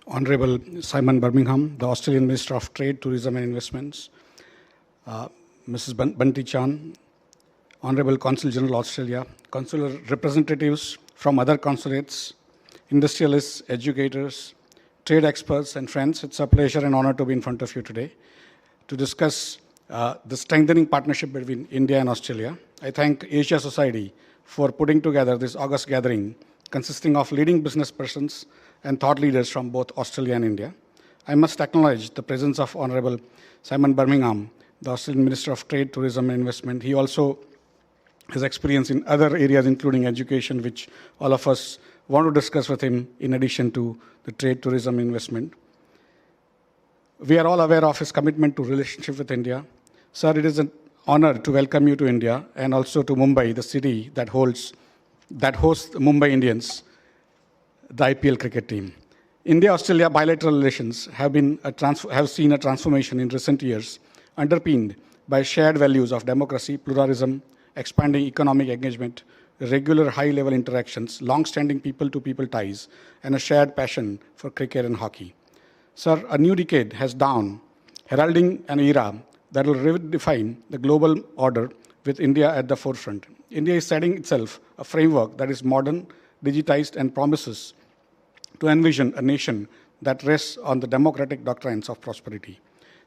Honorable Simon Birmingham, the Australian Minister of Trade, Tourism and Investments, Mrs. Bunty Chan, Honorable Consul General Australia, consular representatives from other consulates, industrialists, educators, trade experts and friends. It's a pleasure and honor to be in front of you today to discuss the strengthening partnership between India and Australia. I thank Asia Society for putting together this August gathering consisting of leading business persons and thought leaders from both Australia and India. I must acknowledge the presence of Honorable Simon Birmingham, the Australian Minister of Trade, Tourism and Investment. He also has experience in other areas, including education, which all of us want to discuss with him in addition to the trade, tourism, and investment. We are all aware of his commitment to relationship with India. Sir, it is an honor to welcome you to India and also to Mumbai, the city that hosts the Mumbai Indians, the IPL cricket team. India-Australia bilateral relations have seen a transformation in recent years, underpinned by shared values of democracy, pluralism, expanding economic engagement, regular high-level interactions, long-standing people-to-people ties, and a shared passion for cricket and hockey. Sir, a new decade has dawned, heralding an era that will redefine the global order with India at the forefront. India is setting itself a framework that is modern, digitized, and promises to envision a nation that rests on the democratic doctrines of prosperity.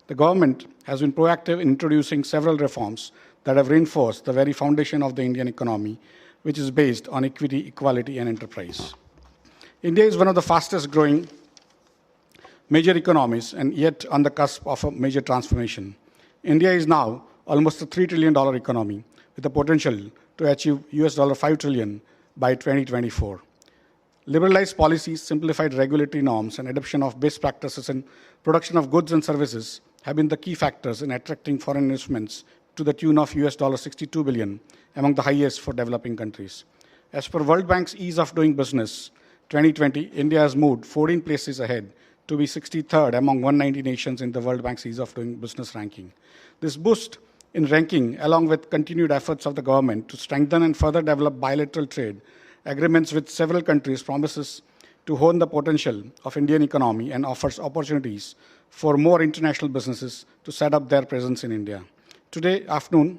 The government has been proactive in introducing several reforms that have reinforced the very foundation of the Indian economy, which is based on equity, equality, and enterprise. India is one of the fastest growing major economies and yet on the cusp of a major transformation. India is now almost a $3 trillion economy with the potential to achieve $5 trillion by 2024. Liberalized policies, simplified regulatory norms, and adoption of best practices in production of goods and services have been the key factors in attracting foreign investments to the tune of $62 billion, among the highest for developing countries. As per World Bank's Ease of Doing Business 2020, India has moved 14 places ahead to be 63rd among 190 nations in the World Bank's Ease of Doing Business ranking. This boost in ranking, along with continued efforts of the government to strengthen and further develop bilateral trade agreements with several countries, promises to hone the potential of Indian economy and offers opportunities for more international businesses to set up their presence in India. Today afternoon,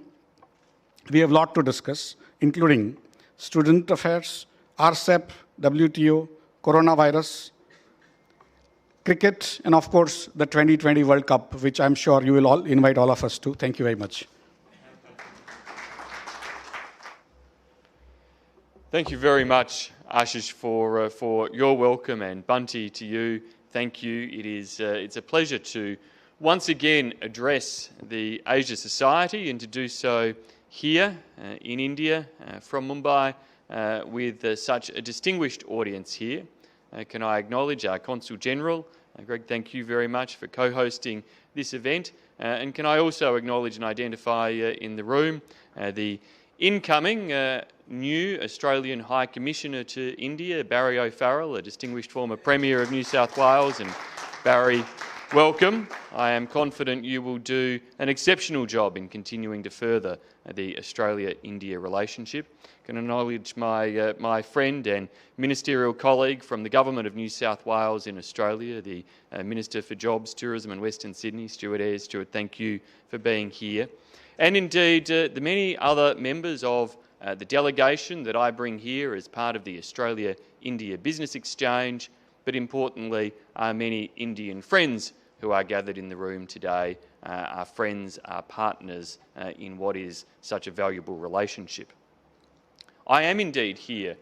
we have a lot to discuss, including student affairs, RCEP, WTO, coronavirus, cricket, and of course, the 2020 World Cup, which I'm sure you will all invite all of us to. Thank you very much. Thank you very much, Ashish, for your welcome, and Bunty, to you, thank you. It's a pleasure to once again address the Asia Society and to do so here in India from Mumbai with such a distinguished audience here. Can I acknowledge our Consul General? Greg, thank you very much for co-hosting this event. And can I also acknowledge and identify in the room the incoming new Australian High Commissioner to India, Barry O'Farrell, a distinguished former Premier of New South Wales. And Barry, welcome. I am confident you will do an exceptional job in continuing to further the Australia-India relationship. Can acknowledge my friend and ministerial colleague from the Government of New South Wales in Australia, the Minister for Jobs, Tourism and Western Sydney, Stuart Ayres. Stuart, thank you for being here. And indeed, the many other members of the delegation that I bring here as part of the Australia-India Business Exchange, but importantly, our many Indian friends who are gathered in the room today, our friends, our partners in what is such a valuable relationship. I am indeed here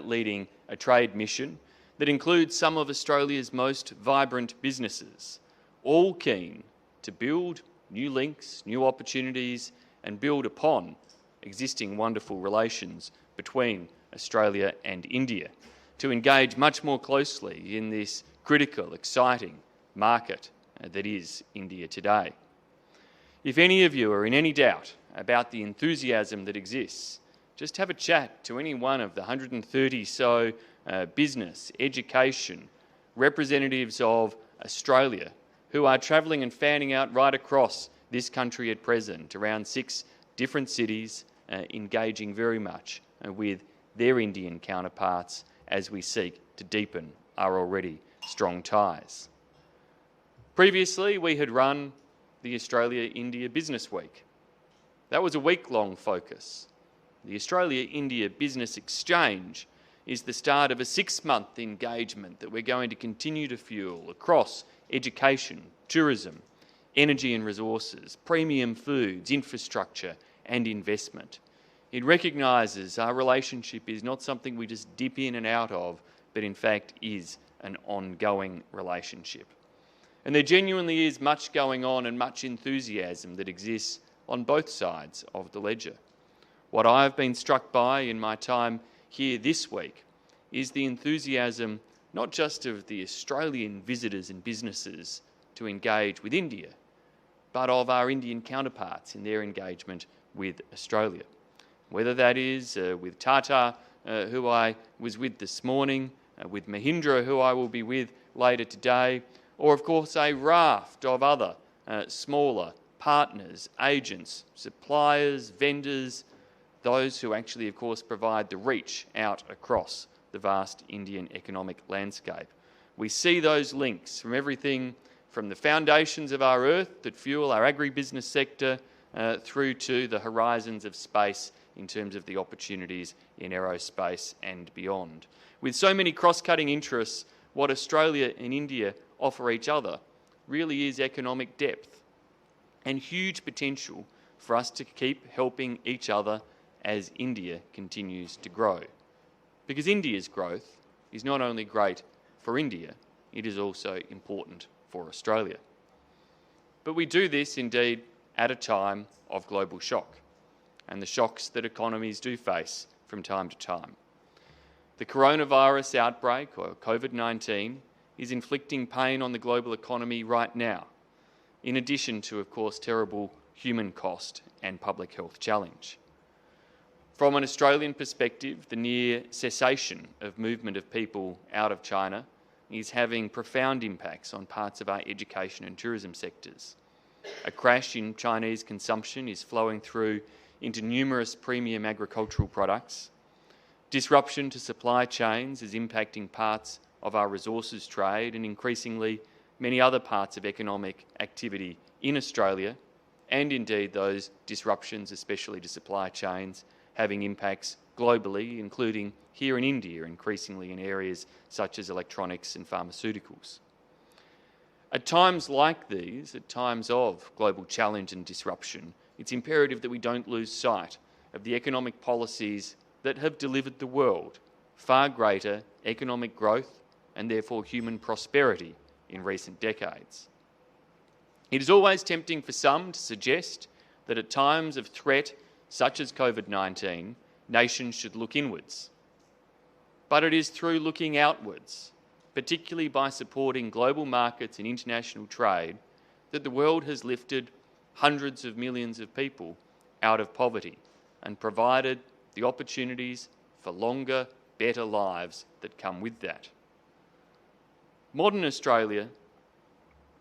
leading a trade mission that includes some of Australia's most vibrant businesses, all keen to build new links, new opportunities, and build upon existing wonderful relations between Australia and India, to engage much more closely in this critical, exciting market that is India today. If any of you are in any doubt about the enthusiasm that exists, just have a chat to any one of the 130 so business, education, representatives of Australia who are travelling and fanning out right across this country at present, around 6 different cities, engaging very much with their Indian counterparts as we seek to deepen our already strong ties. Previously, we had run the Australia-India Business Week. That was a week-long focus. The Australia-India Business Exchange is the start of a 6-month engagement that we're going to continue to fuel across education, tourism, energy and resources, premium foods, infrastructure and investment. It recognises our relationship is not something we just dip in and out of, but in fact is an ongoing relationship. And there genuinely is much going on and much enthusiasm that exists on both sides of the ledger. What I've been struck by in my time here this week is the enthusiasm not just of the Australian visitors and businesses to engage with India, but of our Indian counterparts in their engagement with Australia. Whether that is with Tata, who I was with this morning, with Mahindra, who I will be with later today, or of course a raft of other smaller partners, agents, suppliers, vendors, those who actually of course provide the reach out across the vast Indian economic landscape. We see those links from everything from the foundations of our earth that fuel our agribusiness sector through to the horizons of space in terms of the opportunities in aerospace and beyond. With so many cross-cutting interests, what Australia and India offer each other really is economic depth and huge potential for us to keep helping each other as India continues to grow. Because India's growth is not only great for India, it is also important for Australia. But we do this indeed at a time of global shock and the shocks that economies do face from time to time. The coronavirus outbreak, or COVID-19, is inflicting pain on the global economy right now, in addition to, of course, terrible human cost and public health challenge. From an Australian perspective, the near cessation of movement of people out of China is having profound impacts on parts of our education and tourism sectors. A crash in Chinese consumption is flowing through into numerous premium agricultural products. Disruption to supply chains is impacting parts of our resources trade and increasingly many other parts of economic activity in Australia, and indeed those disruptions, especially to supply chains, having impacts globally, including here in India, increasingly in areas such as electronics and pharmaceuticals. At times like these, at times of global challenge and disruption, it's imperative that we don't lose sight of the economic policies that have delivered the world far greater economic growth and therefore human prosperity in recent decades. It is always tempting for some to suggest that at times of threat such as COVID-19, nations should look inwards. But it is through looking outwards, particularly by supporting global markets and international trade, that the world has lifted hundreds of millions of people out of poverty and provided the opportunities for longer, better lives that come with that. Modern Australia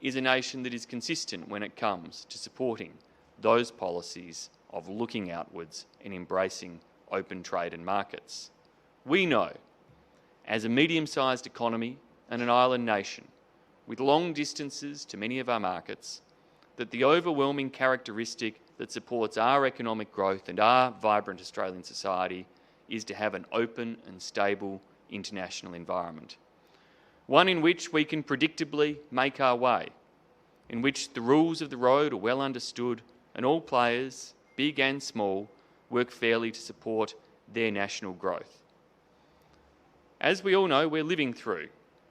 is a nation that is consistent when it comes to supporting those policies of looking outwards and embracing open trade and markets. We know, as a medium-sized economy and an island nation, with long distances to many of our markets, that the overwhelming characteristic that supports our economic growth and our vibrant Australian society is to have an open and stable international environment. One in which we can predictably make our way, in which the rules of the road are well understood and all players, big and small, work fairly to support their national growth. As we all know, we're living through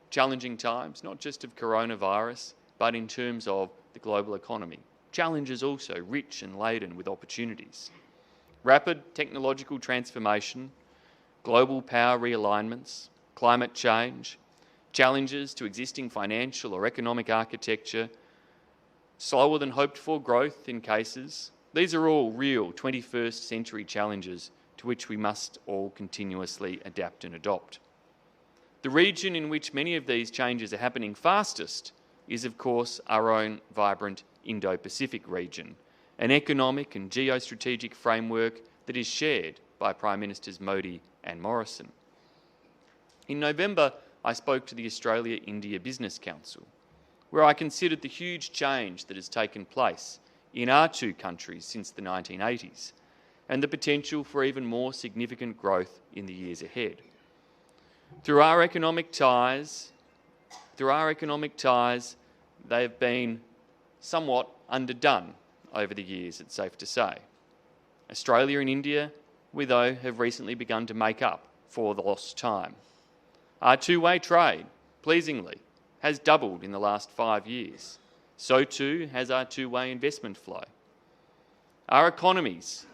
challenging times, not just of coronavirus, but in terms of the global economy. Challenges also rich and laden with opportunities. Rapid technological transformation, global power realignments, climate change, challenges to existing financial or economic architecture, slower than hoped for growth in cases. These are all real 21st century challenges to which we must all continuously adapt and adopt. The region in which many of these changes are happening fastest is, of course, our own vibrant Indo-Pacific region, an economic and geostrategic framework that is shared by Prime Ministers Modi and Morrison. In November I spoke to the Australia-India Business Council, where I considered the huge change that has taken place in our two countries since the 1980s and the potential for even more significant growth in the years ahead. Through our economic ties, they have been somewhat underdone over the years, it's safe to say. Australia and India, we though have recently begun to make up for the lost time. Our two-way trade, pleasingly, has doubled in the last 5 years. So too has our two-way investment flow. Our economies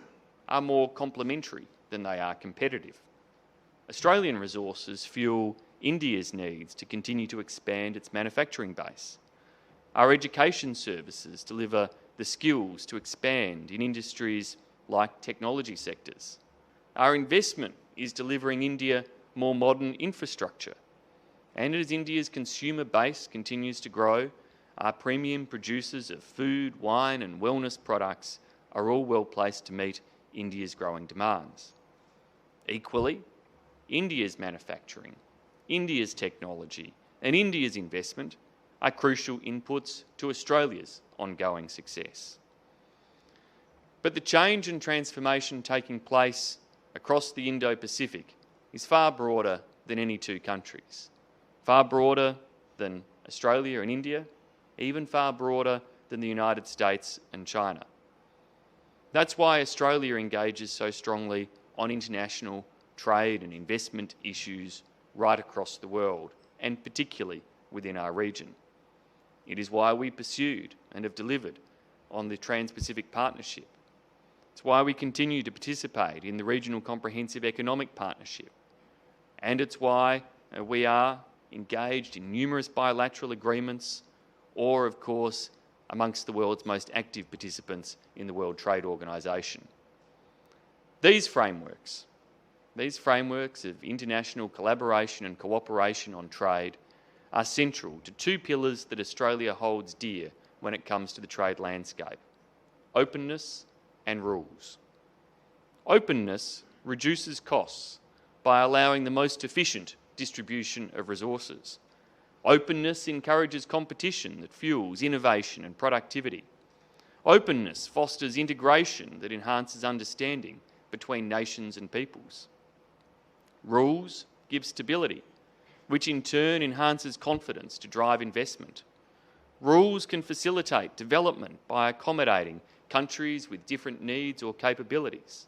are more complementary than they are competitive. Australian resources fuel India's needs to continue to expand its manufacturing base. Our education services deliver the skills to expand in industries like technology sectors. Our investment is delivering India more modern infrastructure. And as India's consumer base continues to grow, our premium producers of food, wine and wellness products are all well placed to meet India's growing demands. Equally, India's manufacturing, India's technology and India's investment are crucial inputs to Australia's ongoing success. But the change and transformation taking place across the Indo-Pacific is far broader than any two countries, far broader than Australia and India, even far broader than the United States and China. That's why Australia engages so strongly on international trade and investment issues right across the world, and particularly within our region. It is why we pursued and have delivered on the Trans-Pacific Partnership. It's why we continue to participate in the Regional Comprehensive Economic Partnership. And it's why we are engaged in numerous bilateral agreements or, of course, amongst the world's most active participants in the World Trade Organization. These frameworks of international collaboration and cooperation on trade are central to two pillars that Australia holds dear when it comes to the trade landscape: openness and rules. Openness reduces costs by allowing the most efficient distribution of resources. Openness encourages competition that fuels innovation and productivity. Openness fosters integration that enhances understanding between nations and peoples. Rules give stability, which in turn enhances confidence to drive investment. Rules can facilitate development by accommodating countries with different needs or capabilities.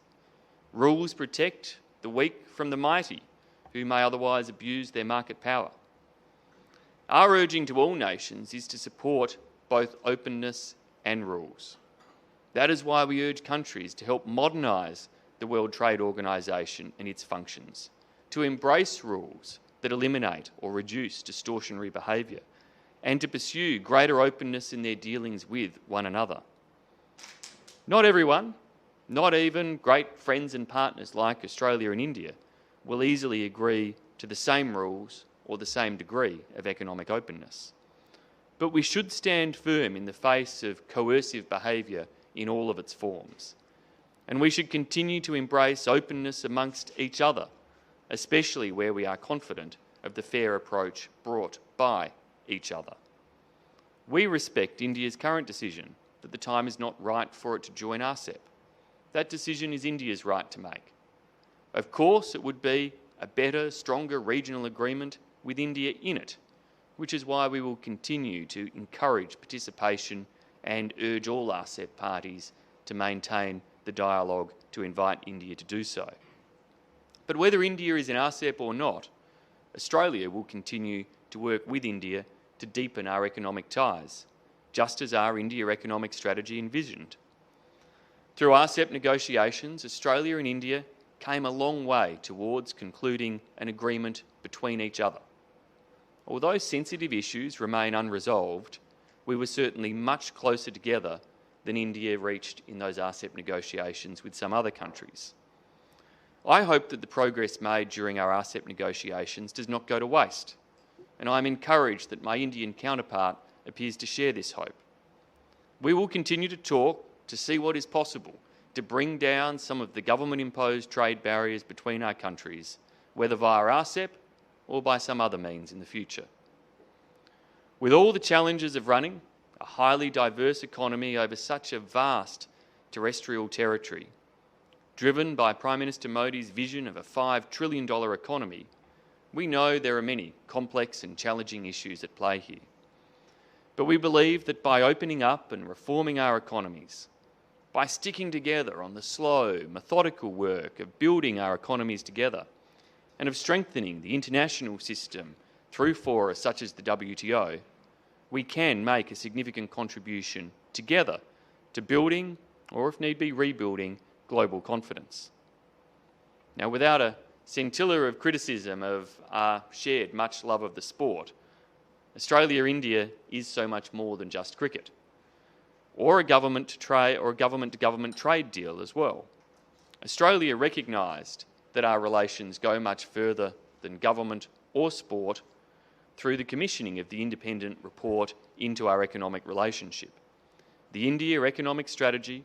Rules protect the weak from the mighty, who may otherwise abuse their market power. Our urging to all nations is to support both openness and rules. That is why we urge countries to help modernise the World Trade Organization and its functions, to embrace rules that eliminate or reduce distortionary behaviour, and to pursue greater openness in their dealings with one another. Not everyone, not even great friends and partners like Australia and India, will easily agree to the same rules or the same degree of economic openness. But we should stand firm in the face of coercive behaviour in all of its forms. And we should continue to embrace openness amongst each other, especially where we are confident of the fair approach brought by each other. We respect India's current decision that the time is not right for it to join RCEP. That decision is India's right to make. Of course, it would be a better, stronger regional agreement with India in it, which is why we will continue to encourage participation and urge all RCEP parties to maintain the dialogue to invite India to do so. But whether India is in RCEP or not, Australia will continue to work with India to deepen our economic ties, just as our India economic strategy envisioned. Through RCEP negotiations, Australia and India came a long way towards concluding an agreement between each other. Although sensitive issues remain unresolved, we were certainly much closer together than India reached in those RCEP negotiations with some other countries. I hope that the progress made during our RCEP negotiations does not go to waste, and I'm encouraged that my Indian counterpart appears to share this hope. We will continue to talk to see what is possible to bring down some of the government-imposed trade barriers between our countries, whether via RCEP or by some other means in the future. With all the challenges of running a highly diverse economy over such a vast terrestrial territory, driven by Prime Minister Modi's vision of a $5 trillion economy, we know there are many complex and challenging issues at play here. But we believe that by opening up and reforming our economies, by sticking together on the slow, methodical work of building our economies together and of strengthening the international system through forums such as the WTO, we can make a significant contribution together to building, or if need be, rebuilding global confidence. Now, without a scintilla of criticism of our shared much love of the sport, Australia-India is so much more than just cricket, or a government-to-government trade deal as well. Australia recognised that our relations go much further than government or sport through the commissioning of the independent report into our economic relationship. The India Economic Strategy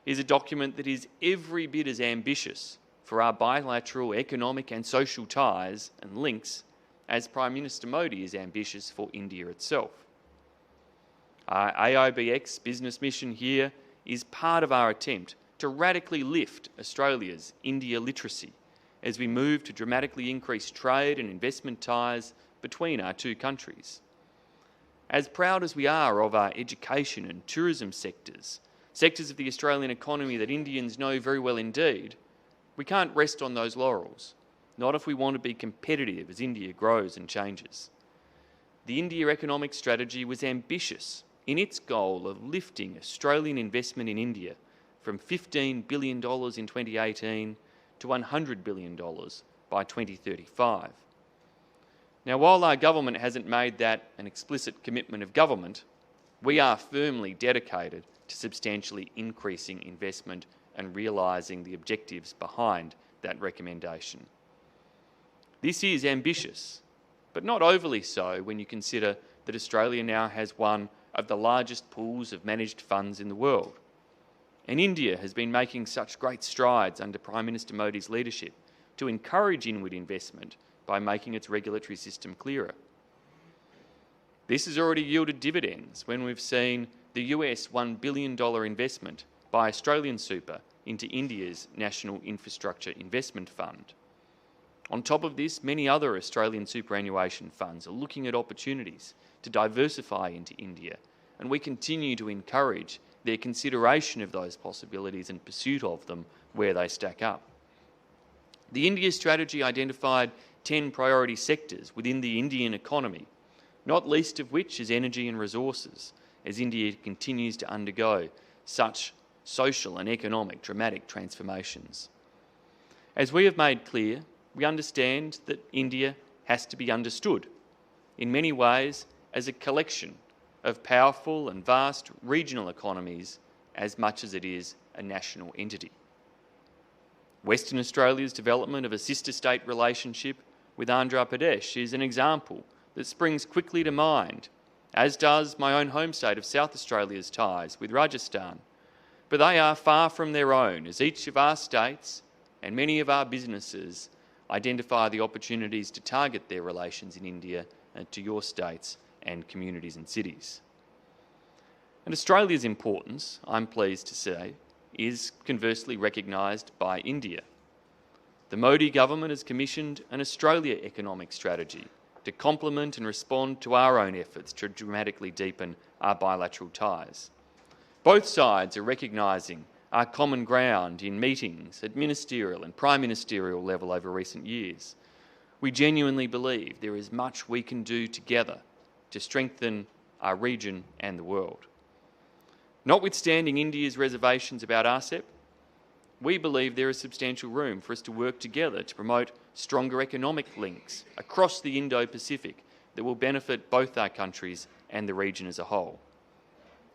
is a document that is every bit as ambitious for our bilateral economic and social ties and links as Prime Minister Modi is ambitious for India itself. Our AIBX business mission here is part of our attempt to radically lift Australia's India literacy as we move to dramatically increase trade and investment ties between our two countries. As proud as we are of our education and tourism sectors of the Australian economy that Indians know very well indeed, we can't rest on those laurels, not if we want to be competitive as India grows and changes. The India Economic Strategy was ambitious in its goal of lifting Australian investment in India from $15 billion in 2018 to $100 billion by 2035. Now, while our government hasn't made that an explicit commitment of government, we are firmly dedicated to substantially increasing investment and realising the objectives behind that recommendation. This is ambitious, but not overly so when you consider that Australia now has one of the largest pools of managed funds in the world. And India has been making such great strides under Prime Minister Modi's leadership to encourage inward investment by making its regulatory system clearer. This has already yielded dividends when we've seen the US $1 billion investment by Australian Super into India's National Infrastructure Investment Fund. On top of this, many other Australian superannuation funds are looking at opportunities to diversify into India, and we continue to encourage their consideration of those possibilities and pursuit of them where they stack up. The India strategy identified 10 priority sectors within the Indian economy, not least of which is energy and resources, as India continues to undergo such social and economic dramatic transformations. As we have made clear, we understand that India has to be understood in many ways as a collection of powerful and vast regional economies as much as it is a national entity. Western Australia's development of a sister state relationship with Andhra Pradesh is an example that springs quickly to mind, as does my own home state of South Australia's ties with Rajasthan. But they are far from their own, as each of our states and many of our businesses identify the opportunities to target their relations in India and to your states and communities and cities. And Australia's importance, I'm pleased to say, is conversely recognised by India. The Modi government has commissioned an Australia economic strategy to complement and respond to our own efforts to dramatically deepen our bilateral ties. Both sides are recognising our common ground in meetings at ministerial and prime ministerial level over recent years. We genuinely believe there is much we can do together to strengthen our region and the world. Notwithstanding India's reservations about RCEP, we believe there is substantial room for us to work together to promote stronger economic links across the Indo-Pacific that will benefit both our countries and the region as a whole.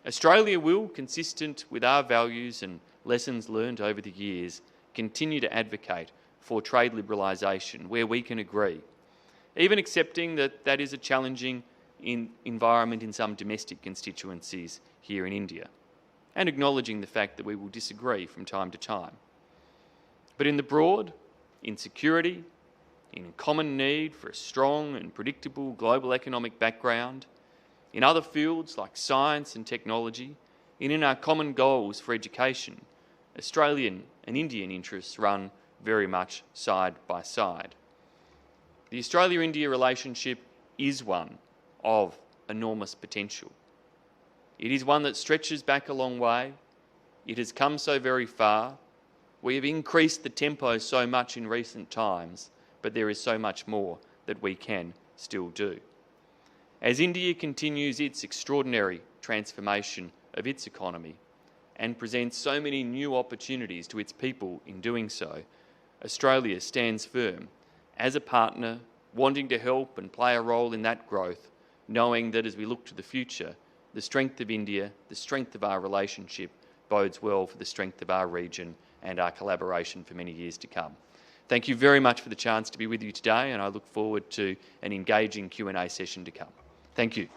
Australia will, consistent with our values and lessons learned over the years, continue to advocate for trade liberalisation where we can agree, even accepting that that is a challenging environment in some domestic constituencies here in India, and acknowledging the fact that we will disagree from time to time. But in the broad, in security, in common need for a strong and predictable global economic background, in other fields like science and technology, and in our common goals for education, Australian and Indian interests run very much side by side. The Australia-India relationship is one of enormous potential. It is one that stretches back a long way. It has come so very far. We have increased the tempo so much in recent times, but there is so much more that we can still do. As India continues its extraordinary transformation of its economy and presents so many new opportunities to its people in doing so, Australia stands firm as a partner, wanting to help and play a role in that growth, knowing that as we look to the future, the strength of India, the strength of our relationship bodes well for the strength of our region and our collaboration for many years to come. Thank you very much for the chance to be with you today, and I look forward to an engaging Q&A session to come. Thank you.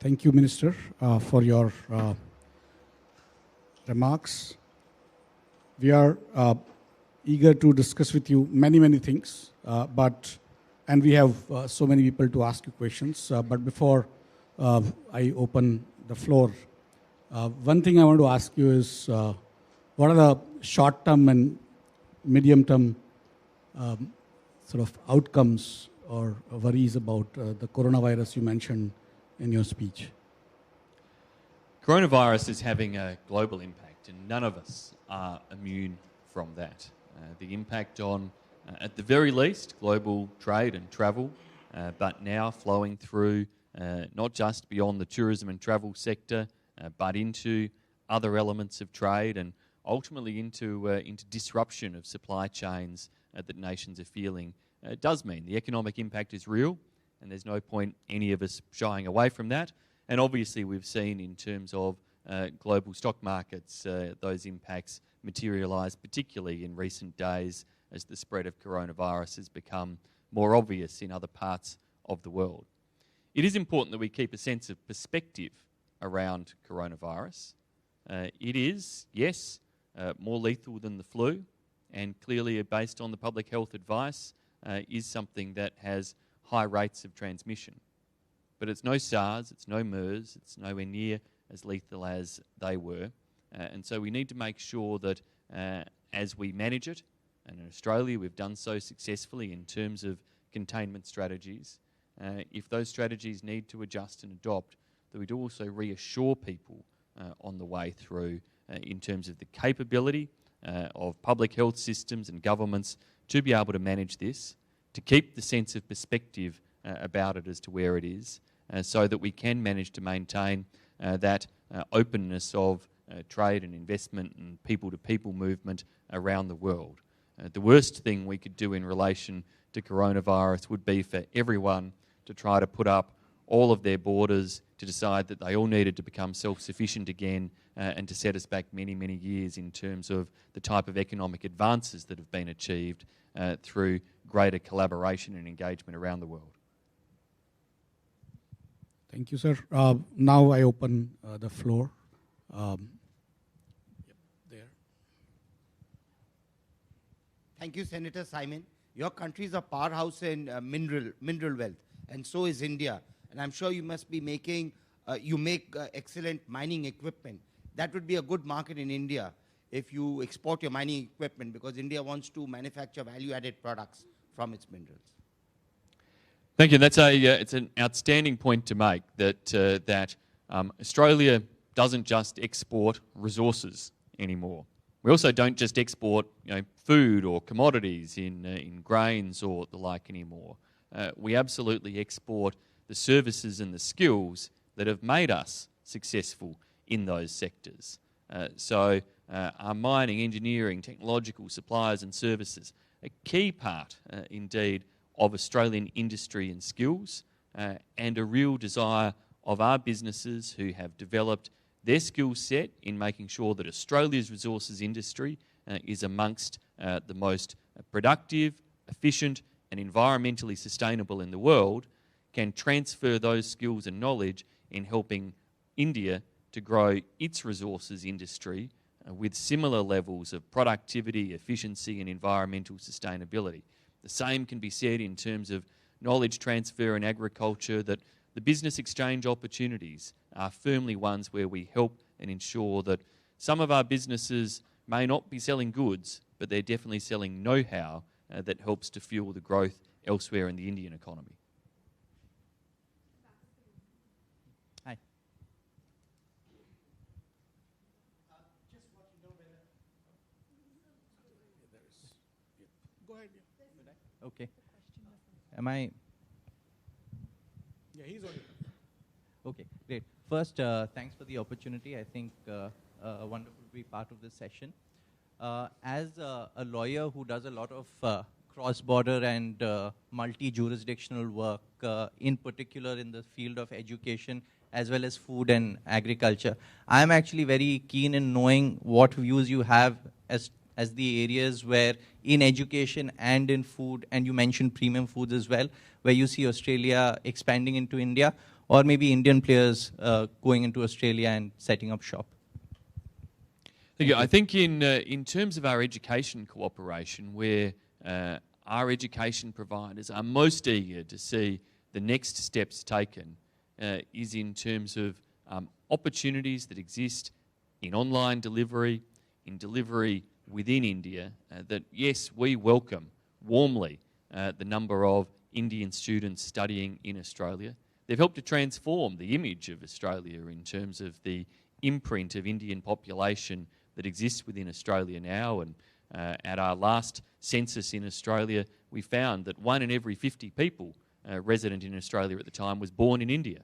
Thank you, Minister, for your remarks. We are eager to discuss with you many things, and we have so many people to ask you questions. But before I open the floor, one thing I want to ask you is, what are the short-term and medium-term sort of outcomes or worries about the coronavirus you mentioned in your speech? Coronavirus is having a global impact, and none of us are immune from that. The impact on, at the very least, global trade and travel, but now flowing through not just beyond the tourism and travel sector, but into other elements of trade and ultimately into disruption of supply chains that nations are feeling. It does mean the economic impact is real, and there's no point any of us shying away from that. And obviously we've seen in terms of global stock markets, those impacts materialise, particularly in recent days as the spread of coronavirus has become more obvious in other parts of the world. It is important that we keep a sense of perspective around coronavirus. It is, yes, more lethal than the flu, and clearly based on the public health advice, is something that has high rates of transmission. But it's no SARS, it's no MERS, it's nowhere near as lethal as they were. And so we need to make sure that as we manage it, and in Australia we've done so successfully in terms of containment strategies, if those strategies need to adjust and adopt, that we do also reassure people on the way through in terms of the capability of public health systems and governments to be able to manage this, to keep the sense of perspective about it as to where it is, so that we can manage to maintain that openness of trade and investment and people-to-people movement around the world. The worst thing we could do in relation to coronavirus would be for everyone to try to put up all of their borders, to decide that they all needed to become self-sufficient again, and to set us back many years in terms of the type of economic advances that have been achieved through greater collaboration and engagement around the world. Thank you, sir. Now I open the floor. There. Thank you, Senator Simon. Your country is a powerhouse in mineral wealth, and so is India. And I'm sure you must be making, you make excellent mining equipment. That would be a good market in India if you export your mining equipment, because India wants to manufacture value-added products from its minerals. Thank you. That's it's an outstanding point to make, that Australia doesn't just export resources anymore. We also don't just export food or commodities in grains or the like anymore. We absolutely export the services and the skills that have made us successful in those sectors. So our mining, engineering, technological suppliers and services, a key part indeed of Australian industry and skills, and a real desire of our businesses who have developed their skill set in making sure that Australia's resources industry is amongst the most productive, efficient and environmentally sustainable in the world, can transfer those skills and knowledge in helping India to grow its resources industry with similar levels of productivity, efficiency and environmental sustainability. The same can be said in terms of knowledge transfer in agriculture, that the business exchange opportunities are firmly ones where we help and ensure that some of our businesses may not be selling goods, but they're definitely selling know-how that helps to fuel the growth elsewhere in the Indian economy. Hi. Go ahead. Okay. Am I? Yeah, he's on it. Okay, great. First, thanks for the opportunity. I think wonderful to be part of this session. As a lawyer who does a lot of cross-border and multi-jurisdictional work, in particular in the field of education as well as food and agriculture, I'm actually very keen in knowing what views you have as the areas where in education and in food, and you mentioned premium foods as well, where you see Australia expanding into India, or maybe Indian players going into Australia and setting up shop. I think in terms of our education cooperation, where our education providers are most eager to see the next steps taken is in terms of opportunities that exist in online delivery, in delivery within India, that yes, we welcome warmly the number of Indian students studying in Australia. They've helped to transform the image of Australia in terms of the imprint of Indian population that exists within Australia now. And at our last census in Australia, we found that 1 in every 50 people resident in Australia at the time was born in India,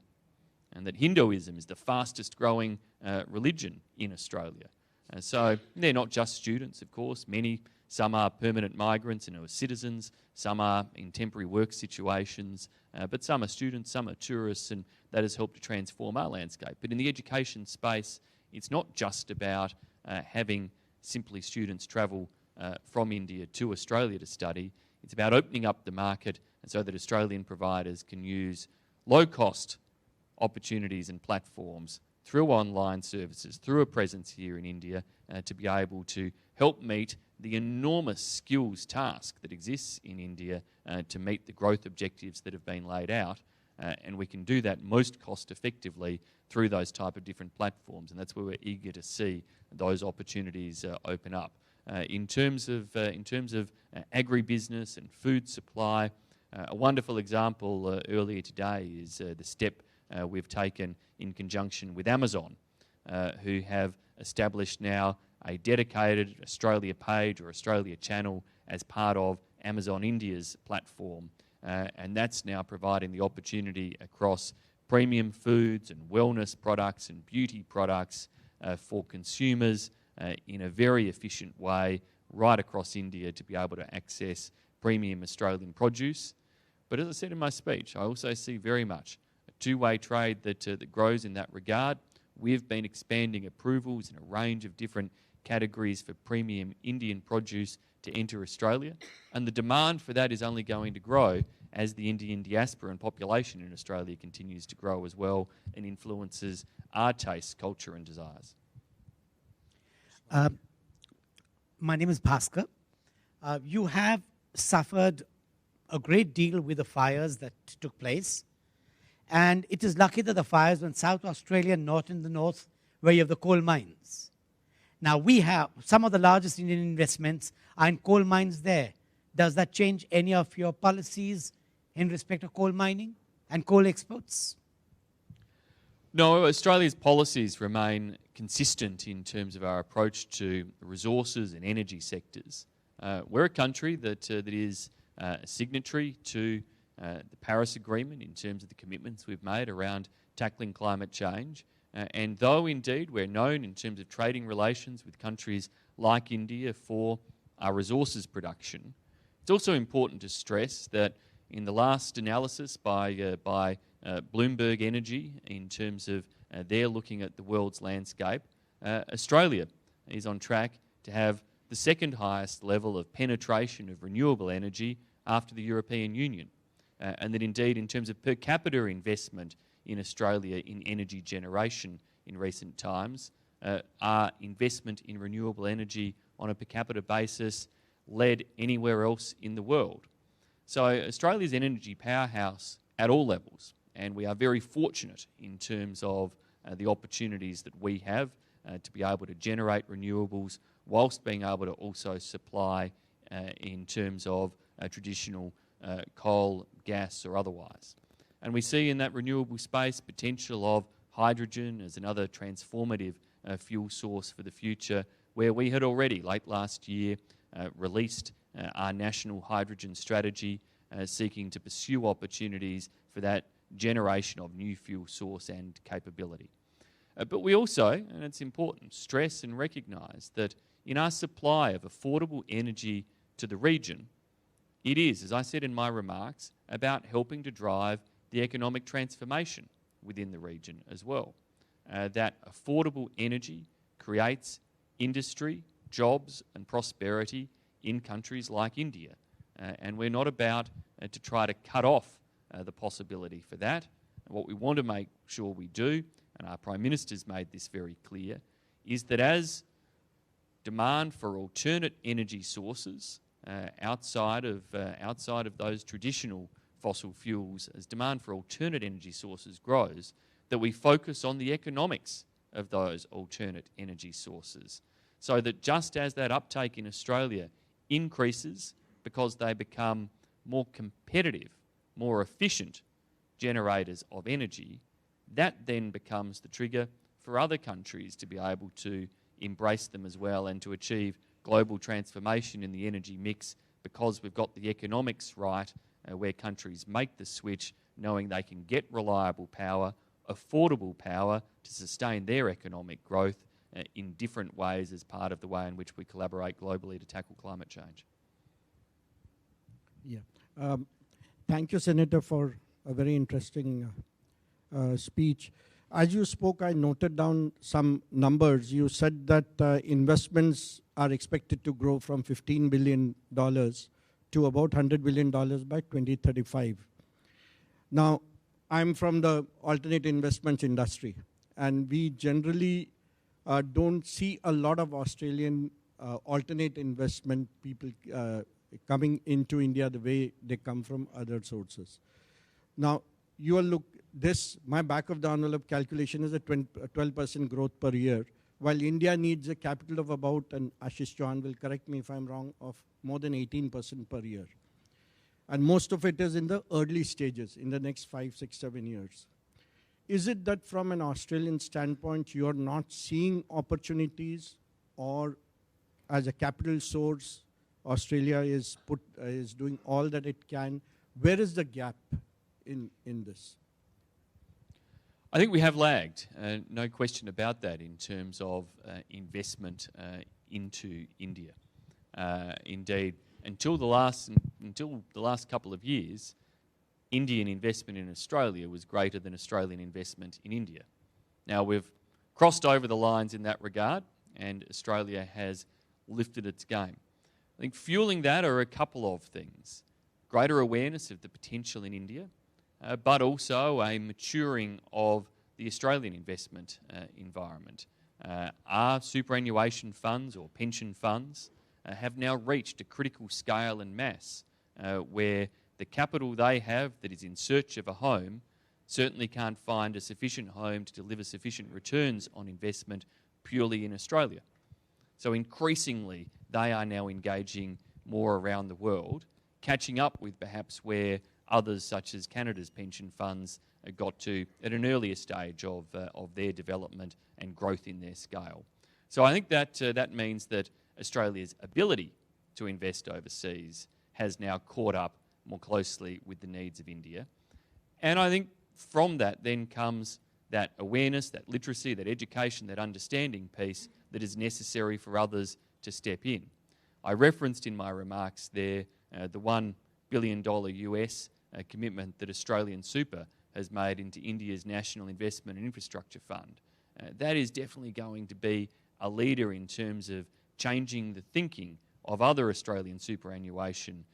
and that Hinduism is the fastest growing religion in Australia. So they're not just students, of course. Some are permanent migrants and are citizens, some are in temporary work situations, but some are students, some are tourists, and that has helped to transform our landscape. But in the education space, it's not just about having simply students travel from India to Australia to study. It's about opening up the market so that Australian providers can use low-cost opportunities and platforms through online services, through a presence here in India, to be able to help meet the enormous skills task that exists in India to meet the growth objectives that have been laid out. And we can do that most cost effectively through those type of different platforms, and that's where we're eager to see those opportunities open up. In terms of agribusiness and food supply, a wonderful example earlier today is the step we've taken in conjunction with Amazon, who have established now a dedicated Australia page or Australia channel as part of Amazon India's platform. And that's now providing the opportunity across premium foods and wellness products and beauty products for consumers in a very efficient way right across India to be able to access premium Australian produce. But as I said in my speech, I also see very much a two-way trade that grows in that regard. We've been expanding approvals in a range of different categories for premium Indian produce to enter Australia, and the demand for that is only going to grow as the Indian diaspora and population in Australia continues to grow as well and influences our tastes, culture and desires. My name is Bhaskar. You have suffered a great deal with the fires that took place, and it is lucky that the fires were in South Australia, not in the north, where you have the coal mines. Now, we have some of the largest Indian investments are in coal mines there. Does that change any of your policies in respect of coal mining and coal exports? No, Australia's policies remain consistent in terms of our approach to resources and energy sectors. We're a country that is a signatory to the Paris Agreement in terms of the commitments we've made around tackling climate change. And though indeed we're known in terms of trading relations with countries like India for our resources production, it's also important to stress that in the last analysis by Bloomberg Energy in terms of they're looking at the world's landscape, Australia is on track to have the second highest level of penetration of renewable energy after the European Union. And that indeed in terms of per capita investment in Australia in energy generation in recent times, are investment in renewable energy on a per capita basis led anywhere else in the world. So Australia's an energy powerhouse at all levels, and we are very fortunate in terms of the opportunities that we have to be able to generate renewables whilst being able to also supply in terms of traditional coal, gas or otherwise. And we see in that renewable space potential of hydrogen as another transformative fuel source for the future, where we had already, late last year, released our national hydrogen strategy, seeking to pursue opportunities for that generation of new fuel source and capability. But we also, and it's important, stress and recognise that in our supply of affordable energy to the region, it is, as I said in my remarks, about helping to drive the economic transformation within the region as well. That affordable energy creates industry, jobs and prosperity in countries like India. And we're not about to try to cut off the possibility for that. And what we want to make sure we do, and our Prime Minister's made this very clear, is that as demand for alternate energy sources outside of those traditional fossil fuels, as demand for alternate energy sources grows, that we focus on the economics of those alternate energy sources, so that just as that uptake in Australia increases because they become more competitive, more efficient generators of energy, that then becomes the trigger for other countries to be able to embrace them as well and to achieve global transformation in the energy mix, because we've got the economics right, where countries make the switch knowing they can get reliable power, affordable power to sustain their economic growth in different ways as part of the way in which we collaborate globally to tackle climate change. Yeah. Thank you, Senator, for a very interesting speech. As you spoke, I noted down some numbers. You said that investments are expected to grow from $15 billion to about $100 billion by 2035. Now, I'm from the alternate investments industry, and we generally don't see a lot of Australian alternate investment people coming into India the way they come from other sources. Now, you will look, my back of the envelope calculation is a 12% growth per year, while India needs a capital of about, and Chauhan will correct me if I'm wrong, of more than 18% per year. And most of it is in the early stages, in the next 5, 6, 7 years. Is it that from an Australian standpoint, you're not seeing opportunities, or as a capital source, Australia is doing all that it can? Where is the gap in this? I think we have lagged, no question about that, in terms of investment into India. Indeed, until the last couple of years, Indian investment in Australia was greater than Australian investment in India. Now, we've crossed over the lines in that regard, and Australia has lifted its game. I think fueling that are a couple of things. Greater awareness of the potential in India, but also a maturing of the Australian investment environment. Our superannuation funds or pension funds have now reached a critical scale and mass where the capital they have that is in search of a home certainly can't find a sufficient home to deliver sufficient returns on investment purely in Australia. So increasingly, they are now engaging more around the world, catching up with perhaps where others, such as Canada's pension funds, got to at an earlier stage of their development and growth in their scale. So I think that that means that Australia's ability to invest overseas has now caught up more closely with the needs of India. And I think from that then comes that awareness, that literacy, that education, that understanding piece that is necessary for others to step in. I referenced in my remarks there the $1 billion US commitment that Australian Super has made into India's National Investment and Infrastructure Fund. That is definitely going to be a leader in terms of changing the thinking of other Australian superannuation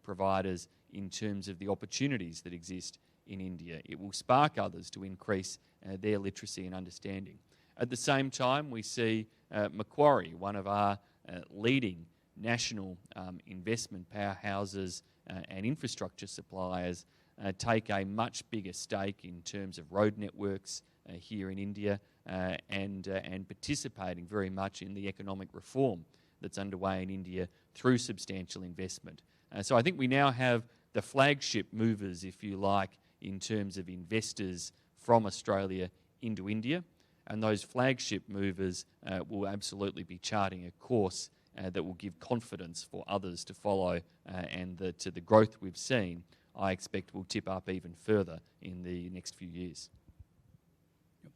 providers in terms of the opportunities that exist in India. It will spark others to increase their literacy and understanding. At the same time, we see Macquarie, one of our leading national investment powerhouses and infrastructure suppliers, take a much bigger stake in terms of road networks here in India and participating very much in the economic reform that's underway in India through substantial investment. So I think we now have the flagship movers, if you like, in terms of investors from Australia into India, and those flagship movers will absolutely be charting a course that will give confidence for others to follow, and to the growth we've seen, I expect will tip up even further in the next few years.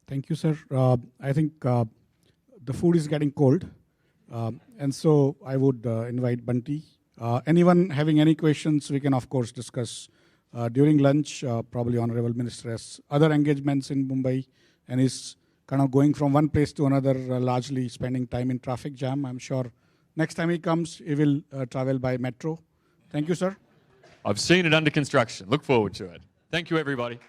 Thank you, sir. I think the food is getting cold, and so I would invite Bunty. Anyone having any questions, we can of course discuss during lunch. Probably Honorable Minister has other engagements in Mumbai and is kind of going from one place to another, largely spending time in traffic jam. I'm sure next time he comes, he will travel by metro. Thank you, sir. I've seen it under construction. Look forward to it. Thank you, everybody.